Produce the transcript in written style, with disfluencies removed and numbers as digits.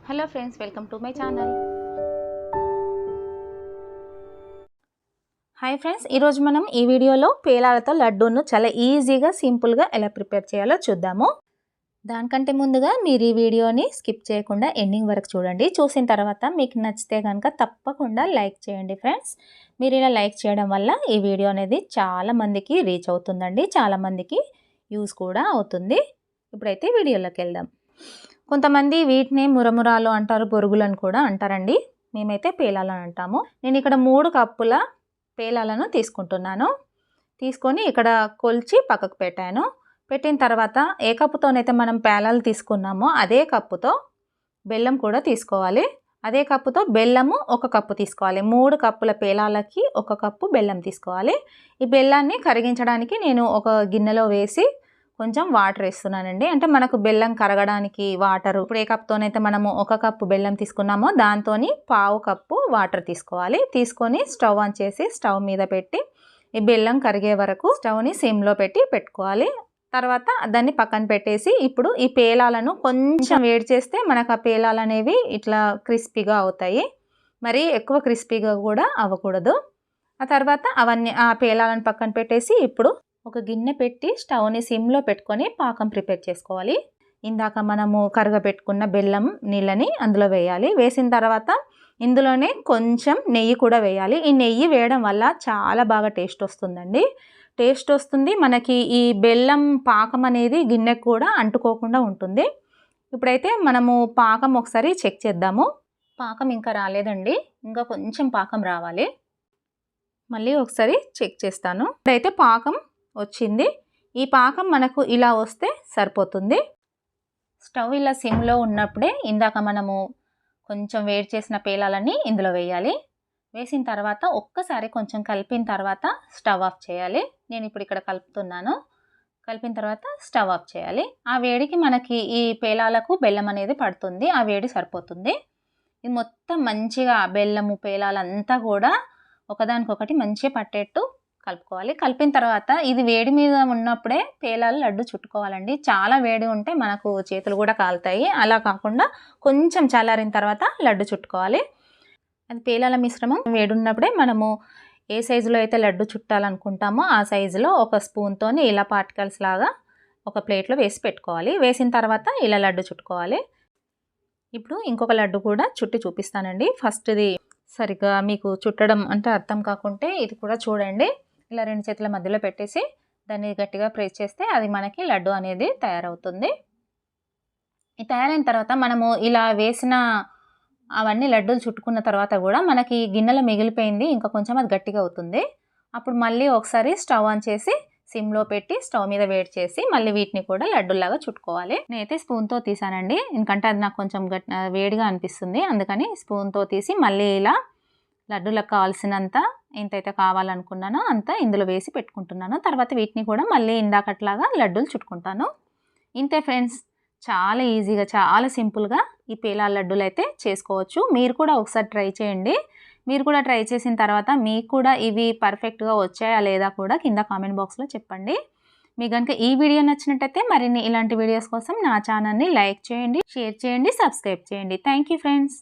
Hello friends, welcome to my channel. Hi friends, ఈరోజు మనం ఈ వీడియోలో పేలాలతో లడ్డూను చాలా ఈజీగా సింపుల్గా ఎలా ప్రిపేర్ చేయాలో చూద్దాము. దానికంటే ముందుగా మీరు ఈ వీడియోని స్కిప్ చేయకుండా ఎండింగ్ వరకు చూడండి. చూసిన తర్వాత మీకు నచ్చితే కనుక తప్పకుండా లైక్ చేయండి ఫ్రెండ్స్. మీరు ఇలా లైక్ చేయడం వల్ల ఈ వీడియో అనేది చాలామందికి రీచ్ అవుతుందండి, చాలామందికి యూస్ కూడా అవుతుంది. ఇప్పుడైతే వీడియోలోకి వెళ్దాం. కొంతమంది వీటిని మురమురాలు అంటారు, బొరుగులను కూడా అంటారండి. మేమైతే పేలాలని అంటాము. నేను ఇక్కడ 3 కప్పుల పేలాలను తీసుకుంటున్నాను. తీసుకొని ఇక్కడ కొలిచి పక్కకు పెట్టాను. పెట్టిన తర్వాత ఏ కప్పుతోనైతే మనం పేలాలు తీసుకున్నామో అదే కప్పుతో బెల్లం కూడా తీసుకోవాలి. అదే కప్పుతో బెల్లము 1 కప్పు తీసుకోవాలి. 3 కప్పుల పేలాలకి 1 కప్పు బెల్లం తీసుకోవాలి. ఈ బెల్లాన్ని కరిగించడానికి నేను ఒక గిన్నెలో వేసి కొంచెం వాటర్ వేస్తున్నానండి. అంటే మనకు బెల్లం కరగడానికి వాటర్, ఇప్పుడు ఏ కప్తోనైతే మనము 1 కప్పు బెల్లం తీసుకున్నామో దాంతో 1/2 కప్పు వాటర్ తీసుకోవాలి. తీసుకొని స్టవ్ ఆన్ చేసి స్టవ్ మీద పెట్టి ఈ బెల్లం కరిగే వరకు స్టవ్ని సిమ్లో పెట్టుకోవాలి. తర్వాత దాన్ని పక్కన పెట్టేసి ఇప్పుడు ఈ పేలాలను కొంచెం వేడి చేస్తే మనకు ఆ పేలాలు అనేవి ఇట్లా క్రిస్పీగా అవుతాయి. మరి ఎక్కువ క్రిస్పీగా కూడా అవ్వకూడదు. ఆ తర్వాత ఆ పేలాలను పక్కన పెట్టేసి ఇప్పుడు ఒక గిన్నె పెట్టి స్టవ్ని సిమ్లో పెట్టుకొని పాకం ప్రిపేర్ చేసుకోవాలి. ఇందాక మనము కరగబెట్టుకున్న బెల్లం నీళ్ళని అందులో వేయాలి. వేసిన తర్వాత ఇందులోనే కొంచెం నెయ్యి కూడా వేయాలి. ఈ నెయ్యి వేయడం వల్ల చాలా బాగా టేస్ట్ వస్తుందండి. టేస్ట్ వస్తుంది, మనకి ఈ బెల్లం పాకం అనేది గిన్నెకు కూడా అంటుకోకుండా ఉంటుంది. ఇప్పుడైతే మనము పాకం ఒకసారి చెక్ చేద్దాము. పాకం ఇంకా రాలేదండి, ఇంకా కొంచెం పాకం రావాలి. మళ్ళీ ఒకసారి చెక్ చేస్తాను. ఇప్పుడైతే పాకం వచ్చింది. ఈ పాకం మనకు ఇలా వస్తే సరిపోతుంది. స్టవ్ ఇలా సిమ్లో ఉన్నప్పుడే ఇందాక మనము కొంచెం వేడి చేసిన పేలాలని ఇందులో వేయాలి. వేసిన తర్వాత ఒక్కసారి కొంచెం కలిపిన తర్వాత స్టవ్ ఆఫ్ చేయాలి. నేను ఇప్పుడు ఇక్కడ కలుపుతున్నాను. కలిపిన తర్వాత స్టవ్ ఆఫ్ చేయాలి. ఆ వేడికి మనకి ఈ పేలాలకు బెల్లం అనేది పడుతుంది. ఆ వేడి సరిపోతుంది. ఇది మొత్తం మంచిగా బెల్లము పేలాలంతా కూడా ఒకదానికొకటి మంచిగా పట్టేట్టు కలుపుకోవాలి. కలిపిన తర్వాత ఇది వేడి మీద ఉన్నప్పుడే పేలాలు లడ్డు చుట్టుకోవాలండి. చాలా వేడి ఉంటే మనకు చేతులు కూడా కాలుతాయి. అలా కాకుండా కొంచెం చల్లారిన తర్వాత లడ్డు చుట్టుకోవాలి. అది పేలాల మిశ్రమం వేడి ఉన్నప్పుడే మనము ఏ సైజులో అయితే లడ్డు చుట్టాలనుకుంటామో ఆ సైజులో ఒక స్పూన్తో ఇలా పార్టికల్స్ లాగా ఒక ప్లేట్లో వేసి పెట్టుకోవాలి. వేసిన తర్వాత ఇలా లడ్డు చుట్టుకోవాలి. ఇప్పుడు ఇంకొక లడ్డు కూడా చుట్టి చూపిస్తానండి. ఫస్ట్ది సరిగ్గా మీకు చుట్టడం అంటే అర్థం కాకుంటే ఇది కూడా చూడండి. ఇలా 2 చేతుల మధ్యలో పెట్టేసి దాన్ని గట్టిగా ప్రెస్ చేస్తే అది మనకి లడ్డు అనేది తయారవుతుంది. ఈ తయారైన తర్వాత మనము ఇలా వేసిన అవన్నీ లడ్డూలు చుట్టుకున్న తర్వాత కూడా మనకి గిన్నెలో మిగిలిపోయింది ఇంకా కొంచెం అది గట్టిగా అవుతుంది. అప్పుడు మళ్ళీ ఒకసారి స్టవ్ ఆన్ చేసి సిమ్లో పెట్టి స్టవ్ మీద వేడి చేసి మళ్ళీ వీటిని కూడా లడ్డూలాగా చుట్టుకోవాలి. నేనైతే స్పూన్తో తీసానండి, ఎందుకంటే అది నాకు కొంచెం వేడిగా అనిపిస్తుంది. అందుకని స్పూన్తో తీసి మళ్ళీ ఇలా లడ్డూలకు కావాల్సినంత ఎంతైతే కావాలనుకున్నానో అంత ఇందులో వేసి పెట్టుకుంటున్నాను. తర్వాత వీటిని కూడా మళ్ళీ ఇందాకట్లాగా లడ్డూలు చుట్టుకుంటాను. ఇంతే ఫ్రెండ్స్, చాలా ఈజీగా చాలా సింపుల్గా ఈ పేలాల లడ్డూలు అయితే చేసుకోవచ్చు. మీరు కూడా ఒకసారి ట్రై చేయండి. మీరు కూడా ట్రై చేసిన తర్వాత మీకు కూడా ఇవి పర్ఫెక్ట్గా వచ్చాయా లేదా కూడా కింద కామెంట్ బాక్స్లో చెప్పండి. మీకు కనుక ఈ వీడియో నచ్చినట్టయితే మరిన్ని ఇలాంటి వీడియోస్ కోసం నా ఛానల్ని లైక్ చేయండి, షేర్ చేయండి, సబ్స్క్రైబ్ చేయండి. Thank you friends.